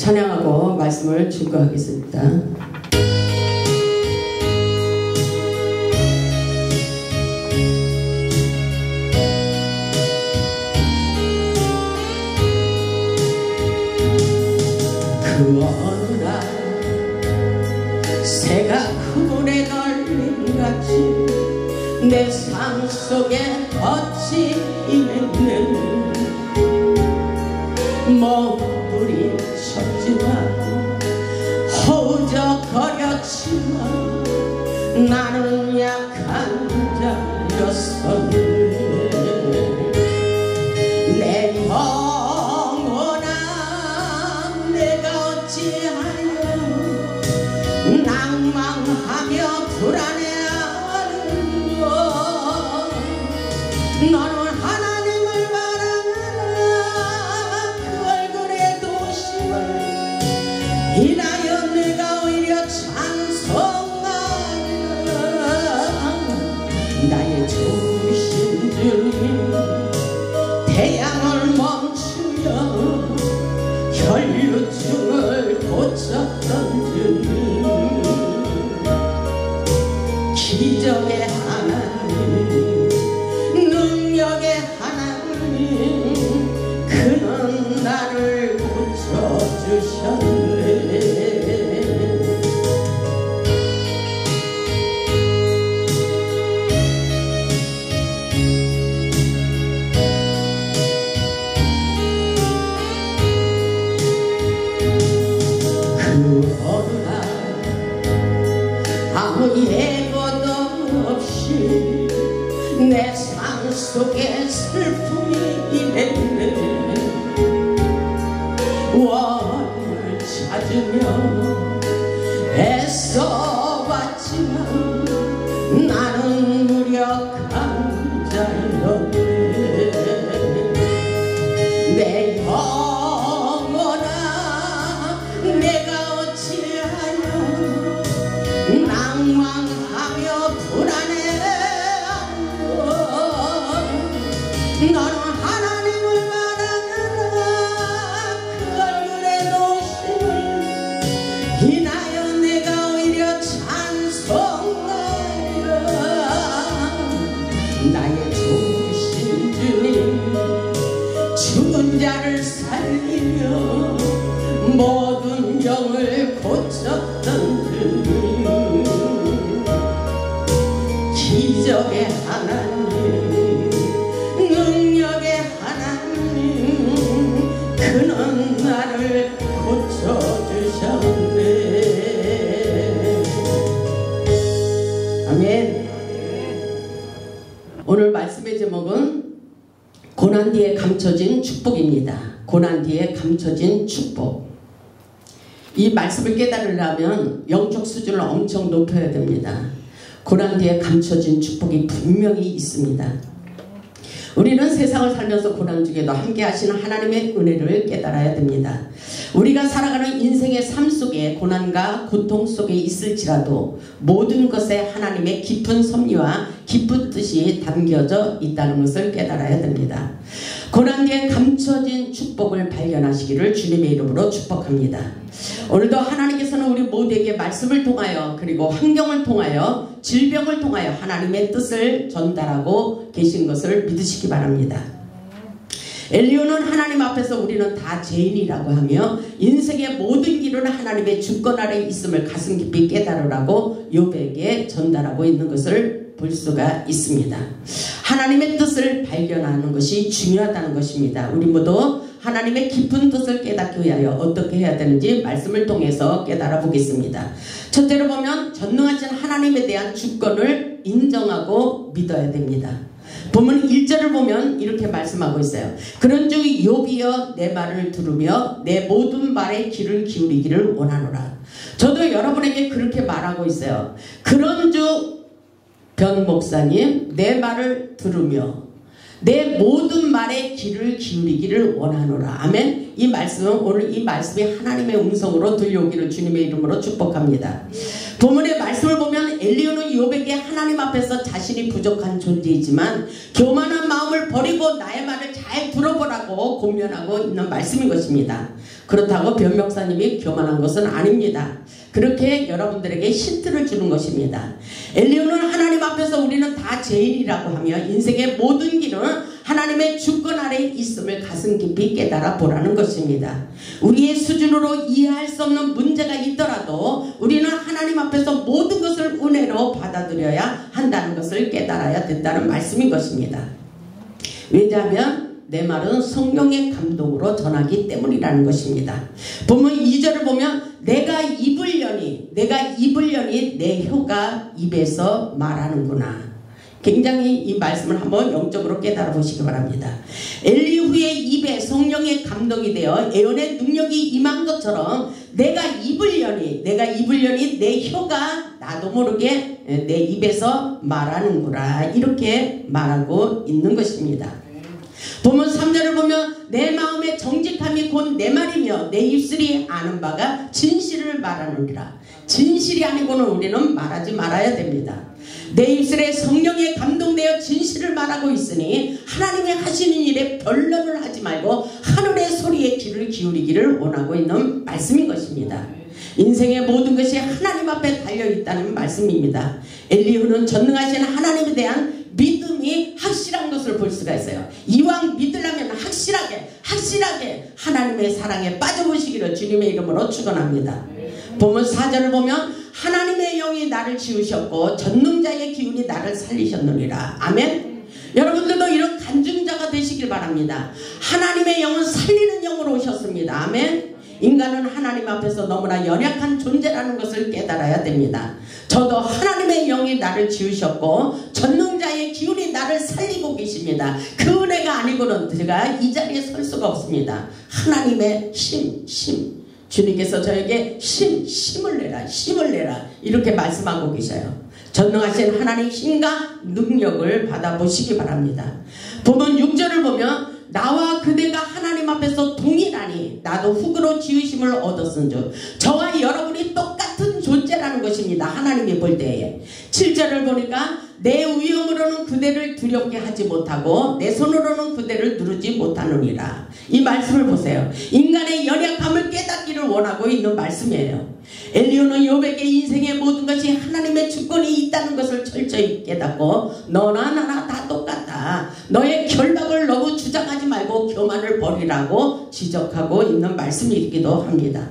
찬양하고 말씀을 증거하겠습니다. 그 어느 날 새가 그물에 걸림같이 내 삶 속에 덧이 임했네. 몸부림 쳤지만 허우적거렸지만 나는 약한 자였었네. 내 영혼아 내가 어찌하여 낭망하며 불안해하는가. 너는 하나님을 바라느라 그 얼굴의 도심을 인하여 내가 오히려 찬송하리라. 나의 좋으신 주님 태양을 멈추며 혈류증을 고쳤던 주님, 기적의 하나님, 능력의 하나님, 그는 나를 고쳐주셨네. 그 어느 날 아무 예고도 없이 내 삶 속에 슬픔이 임했네. 원인을 찾으며 애써봤지만 나는 무력한 자였네. 내 영혼아 내가 어찌하여 낭망하며 불안해하는가. 너는 하나님을 바라느라 그 얼굴의 도심을 인하여 내가 오히려 찬송하리라. 나의 좋으신 주님 죽은 자를 살리며 모든 영을 고쳤던 주님, 기적의 하나님, 능력의 하나님, 그는 나를 고쳐주셨네. 아멘. 오늘 말씀의 제목은 고난 뒤에 감춰진 축복입니다. 고난 뒤에 감춰진 축복. 이 말씀을 깨달으려면 영적 수준을 엄청 높여야 됩니다. 고난 뒤에 감춰진 축복이 분명히 있습니다. 우리는 세상을 살면서 고난 중에도 함께 하시는 하나님의 은혜를 깨달아야 됩니다. 우리가 살아가는 인생의 삶 속에 고난과 고통 속에 있을지라도 모든 것에 하나님의 깊은 섭리와 깊은 뜻이 담겨져 있다는 것을 깨달아야 됩니다. 고난 뒤에 감춰진 축복을 발견하시기를 주님의 이름으로 축복합니다. 오늘도 하나님께서는 우리 모두에게 말씀을 통하여 그리고 환경을 통하여 질병을 통하여 하나님의 뜻을 전달하고 계신 것을 믿으시기 바랍니다. 엘리야는 하나님 앞에서 우리는 다 죄인이라고 하며 인생의 모든 길은 하나님의 주권 아래 있음을 가슴 깊이 깨달으라고 욥에게 전달하고 있는 것을 볼 수가 있습니다. 하나님의 뜻을 발견하는 것이 중요하다는 것입니다. 우리 모두 하나님의 깊은 뜻을 깨닫기 위하여 어떻게 해야 되는지 말씀을 통해서 깨달아 보겠습니다. 첫째로 보면 전능하신 하나님에 대한 주권을 인정하고 믿어야 됩니다. 본문 1절을 보면 이렇게 말씀하고 있어요. 그런즉 욥이여 내 말을 들으며 내 모든 말에 귀를 기울이기를 원하노라. 저도 여러분에게 그렇게 말하고 있어요. 그런즉 변 목사님 내 말을 들으며 내 모든 말에 귀를 기울이기를 원하노라. 아멘. 이 말씀은 오늘 이 말씀이 하나님의 음성으로 들려오기를 주님의 이름으로 축복합니다. 본문의 말씀을 보면 엘리야는 욥에게 하나님 앞에서 자신이 부족한 존재이지만 교만한 마음을 버리고 나의 말을 잘 들어보라고 권면하고 있는 말씀인 것입니다. 그렇다고 변 목사님이 교만한 것은 아닙니다. 그렇게 여러분들에게 힌트를 주는 것입니다. 엘리후는 하나님 앞에서 우리는 다 죄인이라고 하며 인생의 모든 길은 하나님의 주권 아래에 있음을 가슴 깊이 깨달아 보라는 것입니다. 우리의 수준으로 이해할 수 없는 문제가 있더라도 우리는 하나님 앞에서 모든 것을 은혜로 받아들여야 한다는 것을 깨달아야 된다는 말씀인 것입니다. 왜냐하면 내 말은 성령의 감동으로 전하기 때문이라는 것입니다. 보면 2절을 보면 내가 입으려니 내 혀가 입에서 말하는구나. 굉장히 이 말씀을 한번 영적으로 깨달아 보시기 바랍니다. 엘리후의 입에 성령의 감동이 되어 예언의 능력이 임한 것처럼 내가 입으려니 내 혀가 나도 모르게 내 입에서 말하는구나. 이렇게 말하고 있는 것입니다. 보면 3절을 보면 내 마음의 정직함이 곧 내 말이며 내 입술이 아는 바가 진실을 말하느니라. 진실이 아니고는 우리는 말하지 말아야 됩니다. 내 입술에 성령에 감동되어 진실을 말하고 있으니 하나님이 하시는 일에 변론을 하지 말고 하늘의 소리에 귀를 기울이기를 원하고 있는 말씀인 것입니다. 인생의 모든 것이 하나님 앞에 달려있다는 말씀입니다. 엘리후는 전능하신 하나님에 대한 믿음이 확실한 것을 볼 수가 있어요. 이왕 믿으려면 확실하게 하나님의 사랑에 빠져보시기를 주님의 이름으로 축원합니다. 보면 4절을 보면 하나님의 영이 나를 지으셨고 전능자의 기운이 나를 살리셨느니라. 아멘. 여러분들도 이런 간증자가 되시길 바랍니다. 하나님의 영은 살리는 영으로 오셨습니다. 아멘. 인간은 하나님 앞에서 너무나 연약한 존재라는 것을 깨달아야 됩니다. 저도 하나님의 영이 나를 지으셨고 전능자의 기운이 나를 살리고 계십니다. 그 은혜가 아니고는 제가 이 자리에 설 수가 없습니다. 하나님의 힘 주님께서 저에게 힘을 내라 이렇게 말씀하고 계셔요. 전능하신 하나님의 힘과 능력을 받아보시기 바랍니다. 보면 6절을 보면 나와 그대가 하나님 앞에서 동일하니 나도 흙으로 지으심을 얻었은즉 저와 여러분이 똑같은 존재라는 것입니다. 하나님이 볼 때에 7절을 보니까 내 위엄으로는 그대를 두렵게 하지 못하고 내 손으로는 그대를 누르지 못하느니라. 이 말씀을 보세요. 인간의 연약함을 깨닫기를 원하고 있는 말씀이에요. 엘리후는 욥에게 인생의 모든 것이 하나님의 주권이 있다는 것을 철저히 깨닫고 너나 나나 다 똑같다. 너의 결박을 너무 주장하지 말고 교만을 버리라고 지적하고 있는 말씀이기도 합니다.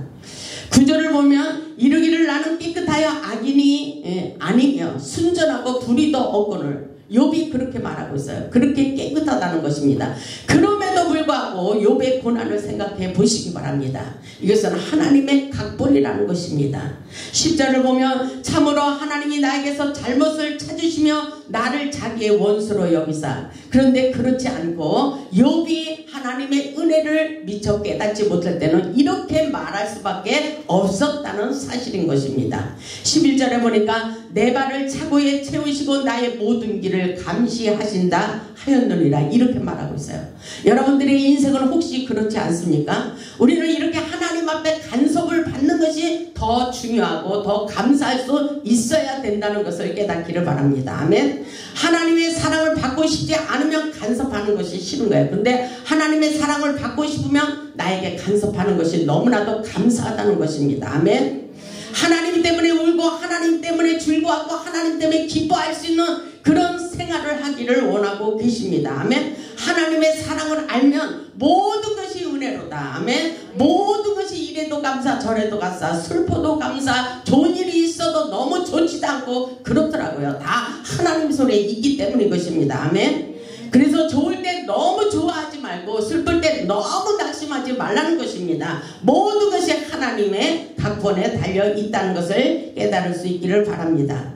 9절을 보면 이르기를 나는 깨끗하여 악인이 아니며 순전하고 불의도 없거늘. 욥이 그렇게 말하고 있어요. 그렇게 깨끗하다는 것입니다. 그럼에도 불구하고 욥의 고난을 생각해 보시기 바랍니다. 이것은 하나님의 각본이라는 것입니다. 10절을 보면 참으로 하나님이 나에게서 잘못을 찾으시며 나를 자기의 원수로 여기사. 그런데 그렇지 않고 욥이 하나님의 은혜를 미처 깨닫지 못할 때는 이렇게 말할 수밖에 없었다는 사실인 것입니다. 11절에 보니까 내 발을 차고에 채우시고 나의 모든 길을 감시하신다 하였느니라. 이렇게 말하고 있어요. 여러분들의 인생은 혹시 그렇지 않습니까? 우리는 이렇게 하나님 앞에 간섭을 받는 것이 더 중요하고 더 감사할 수 있어야 된다는 것을 깨닫기를 바랍니다. 아멘. 하나님의 사랑을 받고 싶지 않으면 간섭하는 것이 싫은 거예요. 근데 하나님의 사랑을 받고 싶으면 나에게 간섭하는 것이 너무나도 감사하다는 것입니다. 아멘. 하나님 때문에 울고 하나님 때문에 즐거워하고 하나님 때문에 기뻐할 수 있는 그런 생활을 하기를 원하고 계십니다. 아멘. 하나님의 사랑을 알면 모든 것이 은혜로다. 아멘. 모든 것이 이래도 감사 저래도 감사 슬퍼도 감사 좋은 일이 있어도 너무 좋지도 않고 그렇더라고요. 다 하나님 손에 있기 때문인 것입니다. 아멘. 그래서 좋을 때 너무 좋아하지 말고 슬플 때 너무 낙심하지 말라는 것입니다. 모든 것이 하나님의 각본에 달려 있다는 것을 깨달을 수 있기를 바랍니다.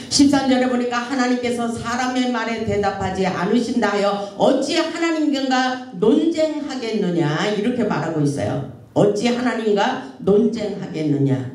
13절에 보니까 하나님께서 사람의 말에 대답하지 않으신다 하여 어찌 하나님과 논쟁하겠느냐 이렇게 말하고 있어요. 어찌 하나님과 논쟁하겠느냐.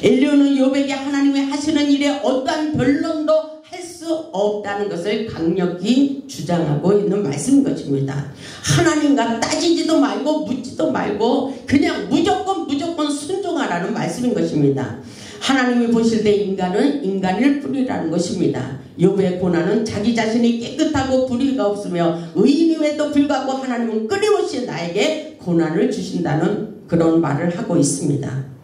엘리후는 욥에게 하나님이 하시는 일에 어떠한 변론도 할 수 없다는 것을 강력히 주장하고 있는 말씀인 것입니다. 하나님과 따지지도 말고 묻지도 말고 그냥 무조건 순종하라는 말씀인 것입니다. 하나님이 보실 때 인간은 인간일 뿐이라는 것입니다. 욥의 고난은 자기 자신이 깨끗하고 불의가 없으며 의인임에도 불구하고 하나님은 끊임없이 나에게 고난을 주신다는 그런 말을 하고 있습니다.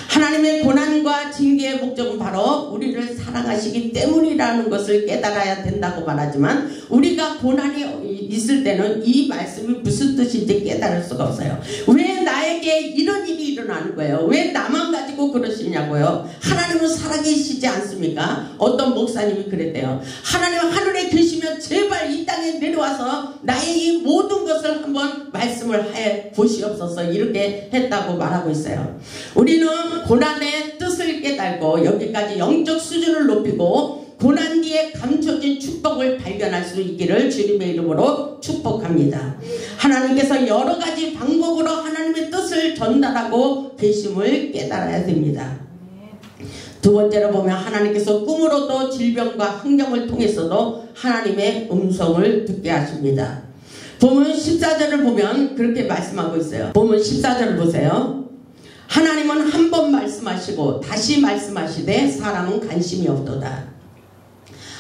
하나님의 고난과 징계의 목적은 바로 우리를 사랑하시기 때문이라는 것을 깨달아야 된다고 말하지만 우리가 고난이 있을 때는 이 말씀이 무슨 뜻인지 깨달을 수가 없어요. 왜 나에게 이런 일이 일어나는 거예요? 왜 나만 가지고 그러시냐고요? 하나님은 살아계시지 않습니까? 어떤 목사님이 그랬대요. 하나님 하늘에 계시면 제발 이 땅에 내려와서 나의 이 모든 것을 한번 말씀을 해 보시옵소서 이렇게 했다고 말하고 있어요. 우리는 고난의 뜻을 깨달고 여기까지 영적 수준을 높이고 고난 뒤에 감춰진 축복을 발견할 수 있기를 주님의 이름으로 축복합니다. 하나님께서 여러 가지 방법으로 하나님의 뜻을 전달하고 계심을 깨달아야 됩니다. 두 번째로 보면 하나님께서 꿈으로도 질병과 환경을 통해서도 하나님의 음성을 듣게 하십니다. 본문 14절을 보면 그렇게 말씀하고 있어요. 본문 14절을 보세요. 하나님은 한 번 말씀하시고 다시 말씀하시되 사람은 관심이 없도다.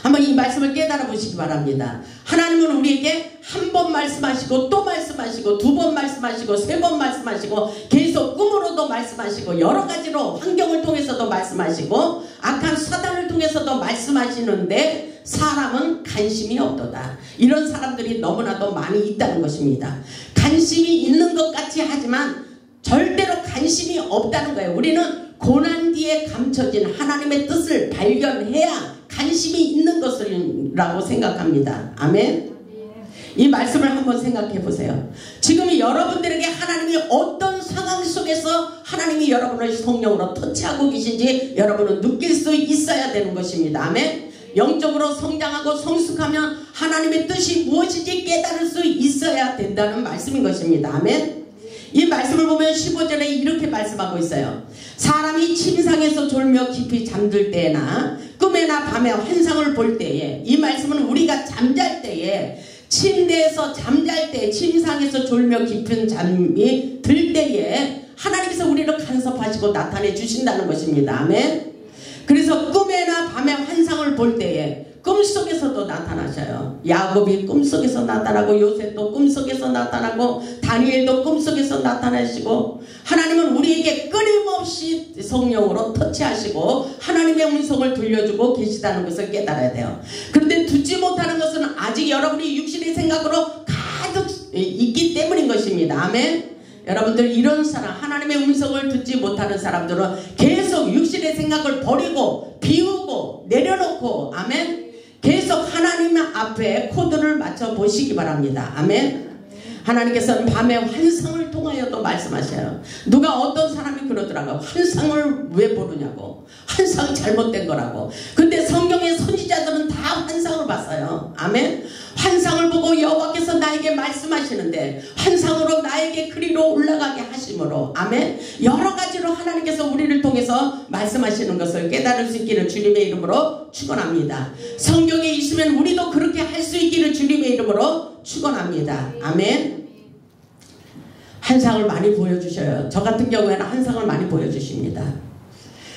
한번 이 말씀을 깨달아 보시기 바랍니다. 하나님은 우리에게 한 번 말씀하시고 또 말씀하시고 두 번 말씀하시고 세 번 말씀하시고 계속 꿈으로도 말씀하시고 여러 가지로 환경을 통해서도 말씀하시고 악한 사단을 통해서도 말씀하시는데 사람은 관심이 없도다. 이런 사람들이 너무나도 많이 있다는 것입니다. 관심이 있는 것 같이 하지만 절대로 관심이 없다는 거예요. 우리는 고난 뒤에 감춰진 하나님의 뜻을 발견해야 관심이 있는 것이라고 생각합니다. 아멘. 이 말씀을 한번 생각해 보세요. 지금 여러분들에게 하나님이 어떤 상황 속에서 하나님이 여러분을 성령으로 터치하고 계신지 여러분은 느낄 수 있어야 되는 것입니다. 아멘. 영적으로 성장하고 성숙하면 하나님의 뜻이 무엇인지 깨달을 수 있어야 된다는 말씀인 것입니다. 아멘. 이 말씀을 보면 15절에 이렇게 말씀하고 있어요. 사람이 침상에서 졸며 깊이 잠들 때나 꿈에나 밤에 환상을 볼 때에, 이 말씀은 우리가 잠잘 때에, 침대에서 잠잘 때, 침상에서 졸며 깊은 잠이 들 때에 하나님께서 우리를 간섭하시고 나타내 주신다는 것입니다. 아멘. 그래서 꿈에나 밤에 환상을 볼 때에 꿈속에서도 나타나셔요. 야곱이 꿈속에서 나타나고 요셉도 꿈속에서 나타나고 다니엘도 꿈속에서 나타나시고 하나님은 우리에게 끊임없이 성령으로 터치하시고 하나님의 음성을 들려주고 계시다는 것을 깨달아야 돼요. 그런데 듣지 못하는 것은 아직 여러분이 육신의 생각으로 가득 있기 때문인 것입니다. 아멘. 여러분들 이런 사람, 하나님의 음성을 듣지 못하는 사람들은 계속 육신의 생각을 버리고 비우고 내려놓고, 아멘, 계속 하나님 앞에 코드를 맞춰 보시기 바랍니다. 아멘. 하나님께서는 밤에 환상을 통하여도 말씀하셔요. 누가 어떤 사람이 그러더라고요. 환상을 왜 보느냐고. 환상이 잘못된 거라고. 근데 성경의 선지자들은 다 환상을 봤어요. 아멘. 환상을 보고 여호와께서 나에게 말씀하시는데 환상으로 나에게 그리로 올라가게 하심으로, 아멘, 여러 가지로 하나님께서 우리를 통해서 말씀하시는 것을 깨달을 수 있기를 주님의 이름으로 축원합니다. 성경에 있으면 우리도 그렇게 할 수 있기를 주님의 이름으로 축원합니다. 아멘. 환상을 많이 보여주셔요. 저 같은 경우에는 환상을 많이 보여주십니다.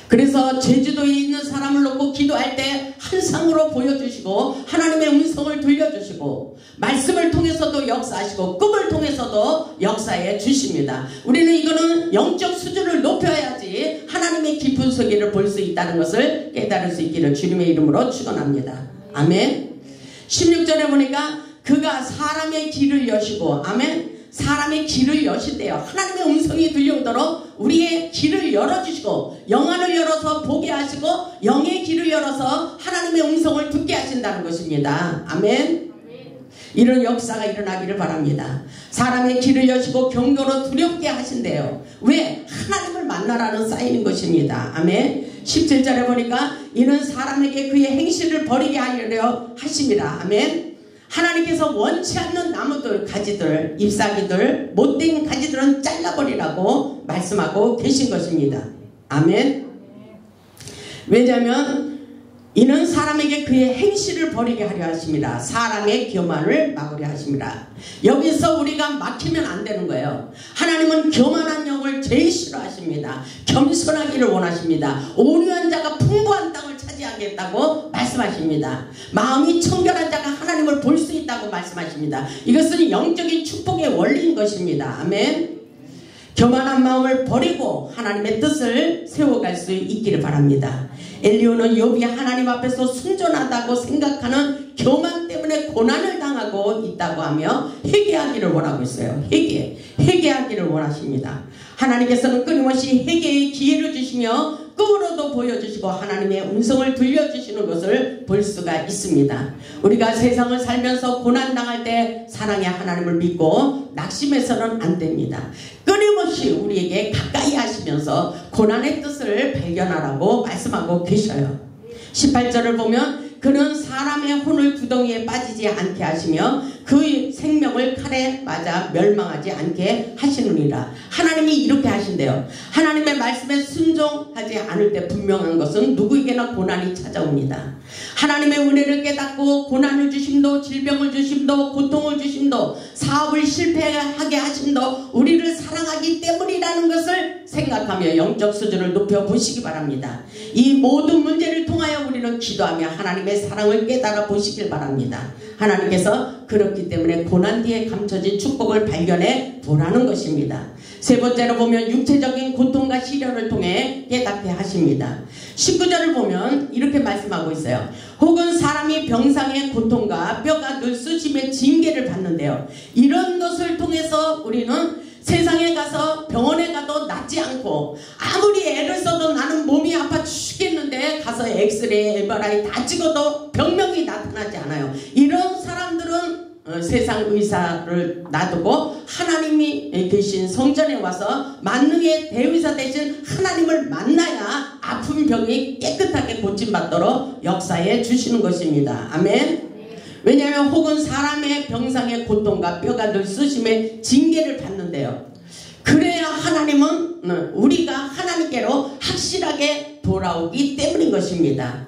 그래서 제주도에 있는 사람을 놓고 기도할 때 환상으로 보여주시고 하나님의 음성을 들려주시고 말씀을 통해서도 역사하시고 꿈을 통해서도 역사해 주십니다. 우리는 이거는 영적 수준을 높여야지 하나님의 깊은 세계를 볼 수 있다는 것을 깨달을 수 있기를 주님의 이름으로 축원합니다. 아멘. 16절에 보니까 그가 사람의 길을 여시고, 아멘, 사람의 길을 여신대요. 하나님의 음성이 들려오도록 우리의 길을 열어주시고 영안을 열어서 보게 하시고 영의 길을 열어서 하나님의 음성을 듣게 하신다는 것입니다. 아멘. 이런 역사가 일어나기를 바랍니다. 사람의 길을 여시고 경고로 두렵게 하신대요. 왜? 하나님을 만나라는 사인인 것입니다. 아멘. 17절에 보니까 이는 사람에게 그의 행실을 버리게 하려 하심이라. 아멘. 하나님께서 원치 않는 나무들, 가지들, 잎사귀들, 못된 가지들은 잘라버리라고 말씀하고 계신 것입니다. 아멘. 왜냐하면 이는 사람에게 그의 행실을 버리게 하려 하심이라. 사람의 교만을 막으려 하심이라. 여기서 우리가 막히면 안 되는 거예요. 하나님은 교만한 영을 제일 싫어하십니다. 겸손하기를 원하십니다. 온유한 자가 풍부한 땅을 차지하겠다고 말씀하십니다. 마음이 청결한 자가 하나님을 볼 수 있다고 말씀하십니다. 이것은 영적인 축복의 원리인 것입니다. 아멘. 교만한 마음을 버리고 하나님의 뜻을 세워갈 수 있기를 바랍니다. 엘리후는 욥이 하나님 앞에서 순전하다고 생각하는 교만 때문에 고난을 당하고 있다고 하며 회개하기를 원하고 있어요. 회개하기를 원하십니다. 하나님께서는 끊임없이 회개의 기회를 주시며 끄으로도 보여주시고 하나님의 음성을 들려주시는 것을 볼 수가 있습니다. 우리가 세상을 살면서 고난당할 때 사랑의 하나님을 믿고 낙심해서는 안 됩니다. 끊임없이 우리에게 가까이 하시면서 고난의 뜻을 발견하라고 말씀하고 계셔요. 18절을 보면 그는 사람의 혼을 구덩이에 빠지지 않게 하시며 그의 생명을 칼에 맞아 멸망하지 않게 하시느니라. 하나님이 이렇게 하신대요. 하나님의 말씀에 순종하지 않을 때 분명한 것은 누구에게나 고난이 찾아옵니다. 하나님의 은혜를 깨닫고 고난을 주심도, 질병을 주심도, 고통을 주심도, 사업을 실패하게 하심도 우리를 사랑하기 때문이라는 것을 생각하며 영적 수준을 높여보시기 바랍니다. 이 모든 문제를 통하여 우리는 기도하며 하나님의 사랑을 깨달아 보시길 바랍니다. 하나님께서 그렇기 때문에 고난 뒤에 감춰진 축복을 발견해 보라는 것입니다. 세 번째로 보면 육체적인 고통과 시련을 통해 깨닫게 하십니다. 19절을 보면 이렇게 말씀하고 있어요. 혹은 사람이 병상의 고통과 뼈가 늘 쑤심의 징계를 받는데요. 이런 것을 통해서 우리는 세상에 가서 병원에 가도 낫지 않고 아무리 애를 써도 나는 몸이 아파 죽겠는데 가서 엑스레이, MRI 다 찍어도 병명이 나타나지 않아요. 이런 사람들은 세상 의사를 놔두고 하나님이 계신 성전에 와서 만능의 대의사 대신 하나님을 만나야 아픈 병이 깨끗하게 고침받도록 역사해 주시는 것입니다. 아멘. 왜냐하면 혹은 사람의 병상의 고통과 뼈가 늘 쑤심의 징계를 받는데요. 그래야 하나님은 우리가 하나님께로 확실하게 돌아오기 때문인 것입니다.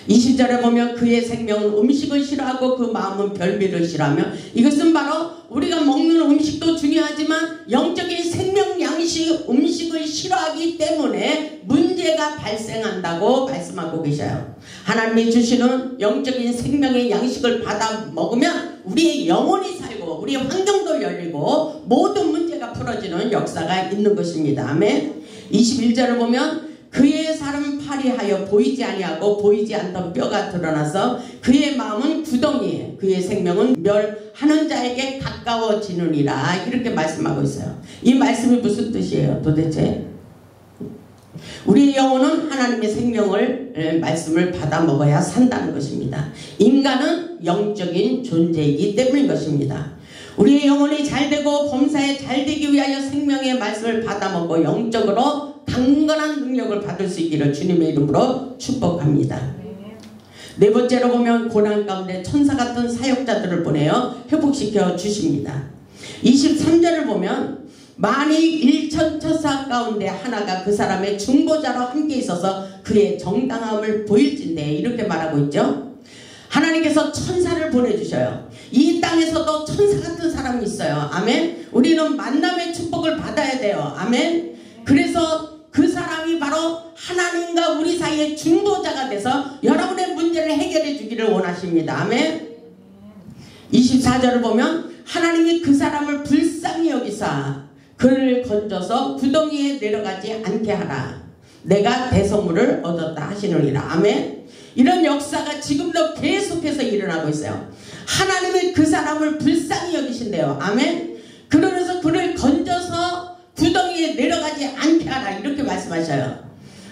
20절에 보면 그의 생명은 음식을 싫어하고 그 마음은 별미를 싫어하며, 이것은 바로 우리가 먹는 음식도 중요하지만 영적인 생명 양식 음식을 싫어하기 때문에 문제가 발생한다고 말씀하고 계셔요. 하나님이 주시는 영적인 생명의 양식을 받아 먹으면 우리의 영혼이 살고 우리의 환경도 열리고 모든 문제가 풀어지는 역사가 있는 것입니다. 아멘. 21절을 보면 그의 살은 파리하여 보이지 아니하고 보이지 않던 뼈가 드러나서 그의 마음은 구덩이에 그의 생명은 멸하는 자에게 가까워지느니라. 이렇게 말씀하고 있어요. 이 말씀이 무슨 뜻이에요 도대체? 우리의 영혼은 하나님의 생명을 말씀을 받아 먹어야 산다는 것입니다. 인간은 영적인 존재이기 때문인 것입니다. 우리의 영혼이 잘되고 범사에 잘되기 위하여 생명의 말씀을 받아 먹고 영적으로 강건한 능력을 받을 수 있기를 주님의 이름으로 축복합니다. 네 번째로 보면 고난 가운데 천사 같은 사역자들을 보내어 회복시켜 주십니다. 23절을 보면 만일 1천 천사 가운데 하나가 그 사람의 중보자로 함께 있어서 그의 정당함을 보일진대, 이렇게 말하고 있죠. 하나님께서 천사를 보내주셔요. 이 땅에서도 천사 같은 사람이 있어요. 아멘. 우리는 만남의 축복을 받아야 돼요. 아멘. 그래서 그 사람이 바로 하나님과 우리 사이의 중보자가 돼서 여러분의 문제를 해결해 주기를 원하십니다. 아멘. 24절을 보면 하나님이 그 사람을 불쌍히 여기사 그를 건져서 구덩이에 내려가지 않게 하라. 내가 대성물을 얻었다 하시느니라. 아멘. 이런 역사가 지금도 계속해서 일어나고 있어요. 하나님이 그 사람을 불쌍히 여기신대요. 아멘. 그러면서 그를 건져서 구덩이에 내려가지 않게 하라, 이렇게 말씀하셔요.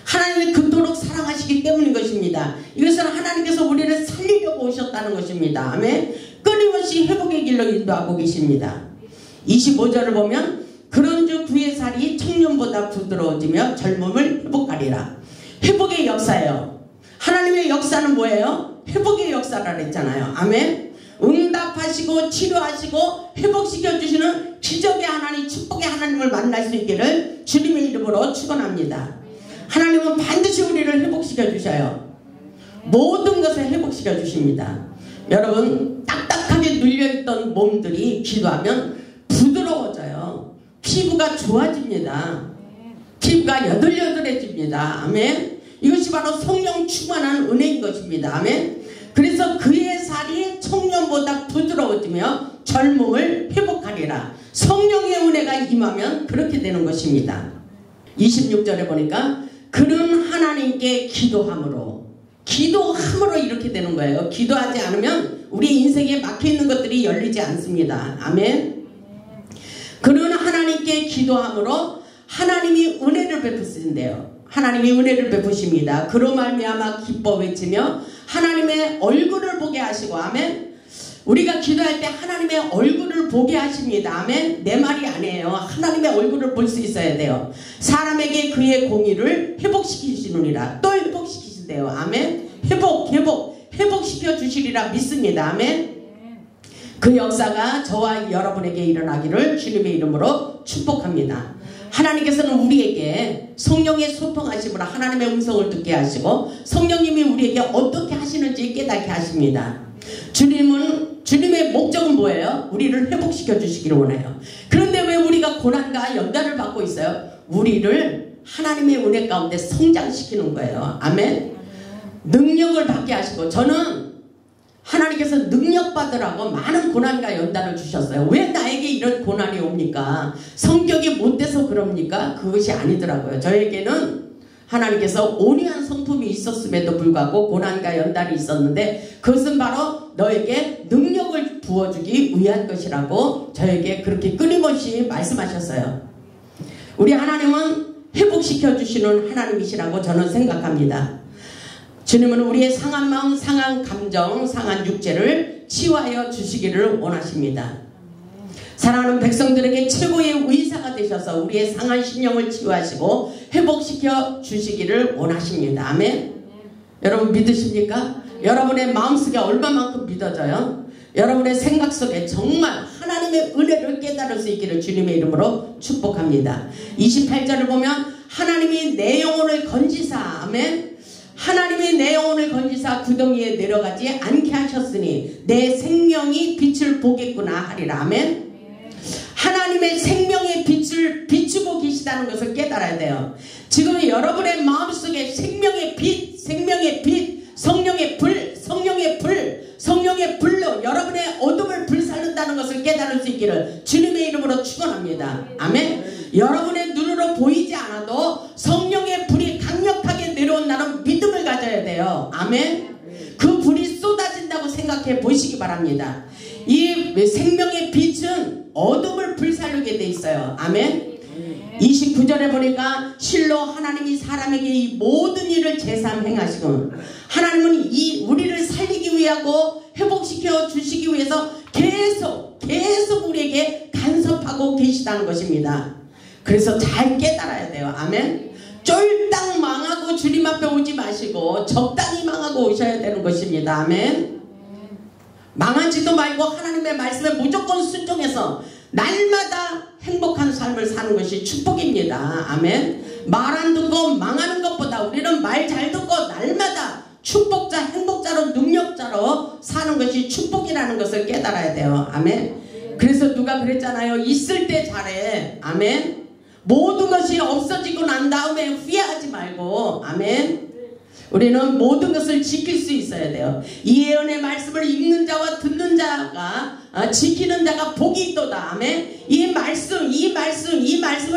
하나님이 그토록 사랑하시기 때문인 것입니다. 이것은 하나님께서 우리를 살리려고 오셨다는 것입니다. 아멘. 끊임없이 회복의 길로 인도하고 계십니다. 25절을 보면 그런즉 그의 살이 청년보다 부드러워지며 젊음을 회복하리라. 회복의 역사예요. 하나님의 역사는 뭐예요? 회복의 역사라 그랬잖아요. 아멘. 응답하시고 치료하시고 회복시켜 주시는 기적의 하나님, 축복의 하나님을 만날 수 있기를 주님의 이름으로 축원합니다. 하나님은 반드시 우리를 회복시켜 주셔요. 모든 것을 회복시켜 주십니다. 여러분, 딱딱하게 눌려있던 몸들이 기도하면 부드러워져요. 피부가 좋아집니다. 피부가 여들여들해집니다. 아멘. 이것이 바로 성령 충만한 은혜인 것입니다. 아멘. 그래서 그의 살이 청년보다 부드러워지며 젊음을 회복하리라. 성령의 은혜가 임하면 그렇게 되는 것입니다. 26절에 보니까 그는 하나님께 기도함으로 이렇게 되는 거예요. 기도하지 않으면 우리 인생에 막혀있는 것들이 열리지 않습니다. 아멘. 그는 하나님께 기도함으로 하나님이 은혜를 베푸신대요. 하나님이 은혜를 베푸십니다. 그로 말미암아 기뻐 외치며 하나님의 얼굴을 보게 하시고. 아멘. 우리가 기도할 때 하나님의 얼굴을 보게 하십니다. 아멘. 내 말이 아니에요. 하나님의 얼굴을 볼 수 있어야 돼요. 사람에게 그의 공의를 회복시키시느니라. 또 회복시키신대요. 아멘. 회복시켜 주시리라 믿습니다. 아멘. 그 역사가 저와 여러분에게 일어나기를 주님의 이름으로 축복합니다. 하나님께서는 우리에게 성령의 소통하심으로 하나님의 음성을 듣게 하시고 성령님이 우리에게 어떻게 하시는지 깨닫게 하십니다. 주님의 목적은 뭐예요? 우리를 회복시켜 주시기를 원해요. 그런데 왜 우리가 고난과 연단을 받고 있어요? 우리를 하나님의 은혜 가운데 성장시키는 거예요. 아멘. 능력을 받게 하시고, 저는 하나님께서 능력 받으라고 많은 고난과 연단을 주셨어요. 왜 나에게 이런 고난이 옵니까? 성격이 못돼서 그럽니까? 그것이 아니더라고요. 저에게는 하나님께서 온유한 성품이 있었음에도 불구하고 고난과 연단이 있었는데 그것은 바로 너에게 능력을 부어주기 위한 것이라고 저에게 그렇게 끊임없이 말씀하셨어요. 우리 하나님은 회복시켜 주시는 하나님이시라고 저는 생각합니다. 주님은 우리의 상한 마음, 상한 감정, 상한 육체를 치유하여 주시기를 원하십니다. 사랑하는 백성들에게 최고의 의사가 되셔서 우리의 상한 심령을 치유하시고 회복시켜 주시기를 원하십니다. 아멘. 여러분 믿으십니까? 여러분의 마음속에 얼마만큼 믿어져요? 여러분의 생각 속에 정말 하나님의 은혜를 깨달을 수 있기를 주님의 이름으로 축복합니다. 28절을 보면 하나님이 내 영혼을 건지사. 아멘. 하나님이 내 영혼을 건지사 구덩이에 내려가지 않게 하셨으니 내 생명이 빛을 보겠구나 하리라. 아멘. 하나님의 생명의 빛을 비추고 계시다는 것을 깨달아야 돼요. 지금 여러분의 마음속에 생명의 빛, 성령의 불로 여러분의 어둠을 불살른다는 것을 깨달을 수 있기를 주님의 이름으로 축원합니다. 아멘. 여러분의 눈으로 보이지 않아도 성령의 불이 강력하게 내려온다는 믿음을 가져야 돼요. 아멘. 그 불이 쏟아진다고 생각해 보시기 바랍니다. 이 생명의 빛은 어둠을 불살르게 돼 있어요. 아멘. 29절에 보니까 실로 하나님이 사람에게 이 모든 일을 제삼 행하시고 하나님은 이 우리를 살리기 위하고 회복시켜 주시기 위해서 계속 우리에게 간섭하고 계시다는 것입니다. 그래서 잘 깨달아야 돼요. 아멘. 쫄딱 망하고 주님 앞에 오지 마시고 적당히 망하고 오셔야 되는 것입니다. 아멘. 망하지도 말고 하나님의 말씀에 무조건 순종해서 날마다 행복한 삶을 사는 것이 축복입니다. 아멘. 말 안 듣고 망하는 것보다 우리는 말 잘 듣고 날마다 축복자, 행복자로, 능력자로 사는 것이 축복이라는 것을 깨달아야 돼요. 아멘. 그래서 누가 그랬잖아요. 있을 때 잘해. 아멘. 모든 것이 없어지고 난 다음에 후회하지 말고. 아멘. 우리는 모든 것을 지킬 수 있어야 돼요. 이 예언의 말씀을 읽는 자와 듣는 자가 지키는 자가 복이 있도다. 아멘. 이 말씀은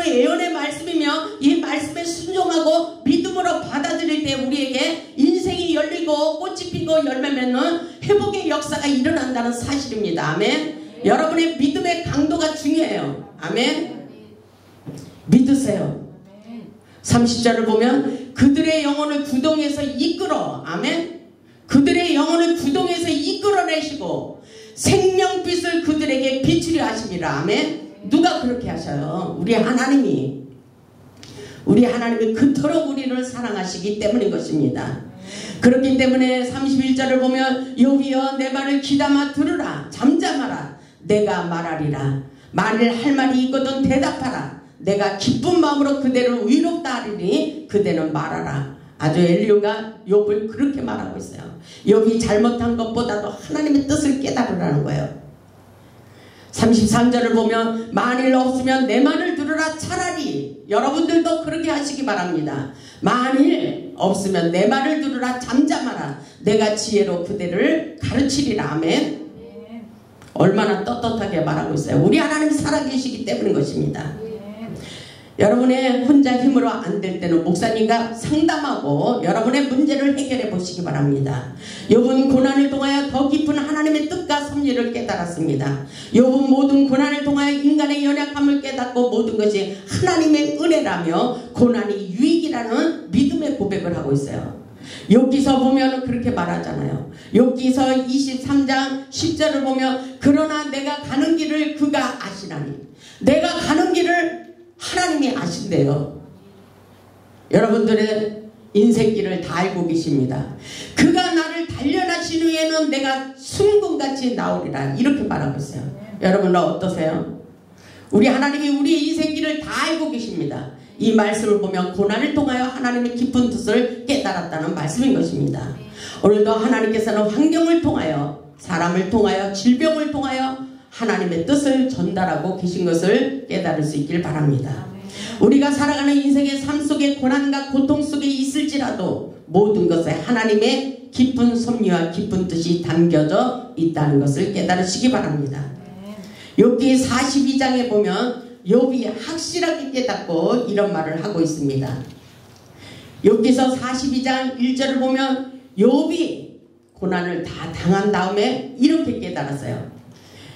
예언의 말씀이며 이 말씀에 순종하고 믿음으로 받아들일 때 우리에게 인생이 열리고 꽃이 피고 열매 맺는 회복의 역사가 일어난다는 사실입니다. 아멘. 여러분의 믿음의 강도가 중요해요. 아멘. 믿으세요. 30절을 보면 그들의 영혼을 구덩이에서 이끌어. 아멘. 그들의 영혼을 구덩이에서 이끌어내시고 생명빛을 그들에게 비추려 하십니다. 아멘. 누가 그렇게 하셔요? 우리 하나님이 그토록 우리를 사랑하시기 때문인 것입니다. 그렇기 때문에 31절을 보면 여호와여 내 말을 귀담아 들으라. 잠잠하라. 내가 말하리라. 만일 할 말이 있거든 대답하라. 내가 기쁜 마음으로 그대를 위롭다 하리니 그대는 말하라. 아주 엘리후가 욥을 그렇게 말하고 있어요. 욥이 잘못한 것보다도 하나님의 뜻을 깨달으라는 거예요. 33절을 보면 만일 없으면 내 말을 들으라. 차라리 여러분들도 그렇게 하시기 바랍니다. 만일 없으면 내 말을 들으라. 잠잠하라. 내가 지혜로 그대를 가르치리라. 아멘. 얼마나 떳떳하게 말하고 있어요. 우리 하나님이 살아계시기 때문인 것입니다. 여러분의 혼자 힘으로 안 될 때는 목사님과 상담하고 여러분의 문제를 해결해 보시기 바랍니다. 욥은 고난을 통하여 더 깊은 하나님의 뜻과 섭리를 깨달았습니다. 욥은 모든 고난을 통하여 인간의 연약함을 깨닫고 모든 것이 하나님의 은혜라며 고난이 유익이라는 믿음의 고백을 하고 있어요. 욥기서 보면 그렇게 말하잖아요. 욥기서 23장 10절을 보면 그러나 내가 가는 길을 그가 아시나니. 내가 가는 길을 하나님이 아신대요. 여러분들의 인생길을 다 알고 계십니다. 그가 나를 단련하신 후에는 내가 순금같이 나오리라. 이렇게 말하고 있어요. 여러분은 어떠세요? 우리 하나님이 우리의 인생길을 다 알고 계십니다. 이 말씀을 보면 고난을 통하여 하나님의 깊은 뜻을 깨달았다는 말씀인 것입니다. 오늘도 하나님께서는 환경을 통하여, 사람을 통하여, 질병을 통하여 하나님의 뜻을 전달하고 계신 것을 깨달을 수 있길 바랍니다. 우리가 살아가는 인생의 삶 속에 고난과 고통 속에 있을지라도 모든 것에 하나님의 깊은 섭리와 깊은 뜻이 담겨져 있다는 것을 깨달으시기 바랍니다. 욥기 42장에 보면 욥이 확실하게 깨닫고 이런 말을 하고 있습니다. 욥기서 42장 1절을 보면 욥이 고난을 다 당한 다음에 이렇게 깨달았어요.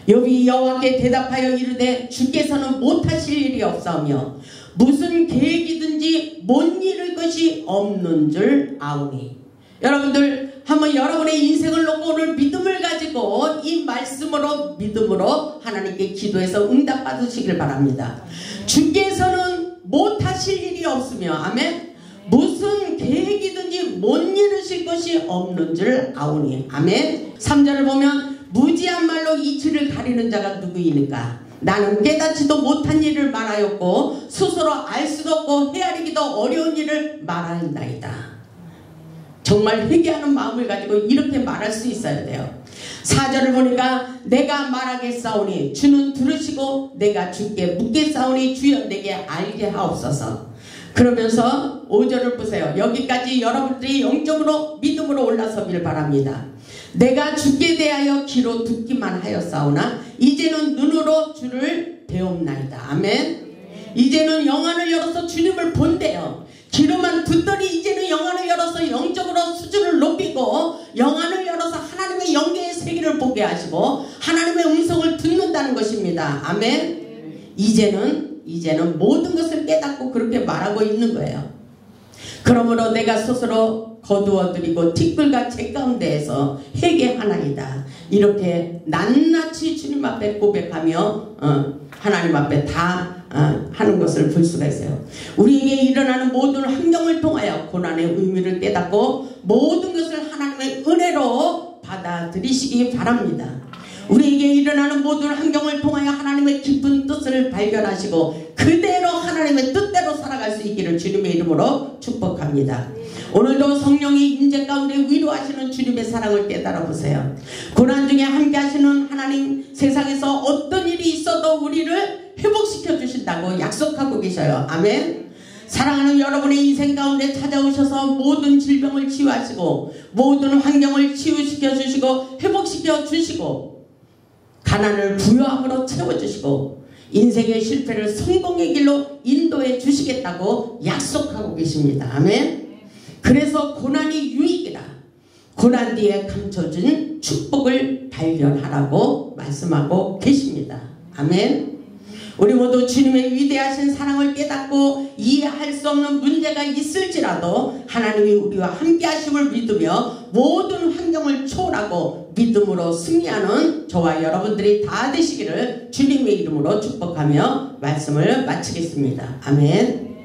욥이 여호와께 대답하여 이르되 주께서는 못하실 일이 없사오며 무슨 계획이든지 못 이룰 것이 없는 줄 아오니. 여러분들 한번 여러분의 인생을 놓고 오늘 믿음을 가지고 이 말씀으로 믿음으로 하나님께 기도해서 응답 받으시길 바랍니다. 주께서는 못하실 일이 없으며 아멘. 무슨 계획이든지 못 이루실 것이 없는 줄 아오니. 아멘. 3절을 보면 무지한 말로 이치를 가리는 자가 누구이니까. 나는 깨닫지도 못한 일을 말하였고 스스로 알 수도 없고 헤아리기도 어려운 일을 말하였나이다. 정말 회개하는 마음을 가지고 이렇게 말할 수 있어야 돼요. 4절을 보니까 내가 말하겠사오니 주는 들으시고 내가 주께 묻겠사오니 주여 내게 알게 하옵소서. 그러면서 5절을 보세요. 여기까지 여러분들이 영적으로 믿음으로 올라서길 바랍니다. 내가 주께 대하여 귀로 듣기만 하였사오나 이제는 눈으로 주를 배움나이다. 아멘. 이제는 영안을 열어서 주님을 본대요. 귀로만 듣더니 이제는 영안을 열어서 영적으로 수준을 높이고 영안을 열어서 하나님의 영계의 세계를 보게 하시고 하나님의 음성을 듣는다는 것입니다. 아멘. 이제는 모든 것을 깨닫고 그렇게 말하고 있는 거예요. 그러므로 내가 스스로 거두어드리고 티끌과 재 가운데에서 회개하나이다. 이렇게 낱낱이 주님 앞에 고백하며 하나님 앞에 다 하는 것을 볼 수가 있어요. 우리에게 일어나는 모든 환경을 통하여 고난의 의미를 깨닫고 모든 것을 하나님의 은혜로 받아들이시기 바랍니다. 우리에게 일어나는 모든 환경을 통하여 하나님의 깊은 뜻을 발견하시고 그대로 하나님의 뜻대로 살아갈 수 있기를 주님의 이름으로 축복합니다. 오늘도 성령이 임재 가운데 위로하시는 주님의 사랑을 깨달아 보세요. 고난 중에 함께 하시는 하나님, 세상에서 어떤 일이 있어도 우리를 회복시켜 주신다고 약속하고 계셔요. 아멘. 사랑하는 여러분의 인생 가운데 찾아오셔서 모든 질병을 치유하시고 모든 환경을 치유시켜 주시고 회복시켜 주시고 가난을 부유함으로 채워주시고 인생의 실패를 성공의 길로 인도해 주시겠다고 약속하고 계십니다. 아멘. 그래서 고난이 유익이라. 고난 뒤에 감춰진 축복을 발견하라고 말씀하고 계십니다. 아멘. 우리 모두 주님의 위대하신 사랑을 깨닫고 이해할 수 없는 문제가 있을지라도 하나님이 우리와 함께 하심을 믿으며 모든 환경을 초월하고 믿음으로 승리하는 저와 여러분들이 다 되시기를 주님의 이름으로 축복하며 말씀을 마치겠습니다. 아멘.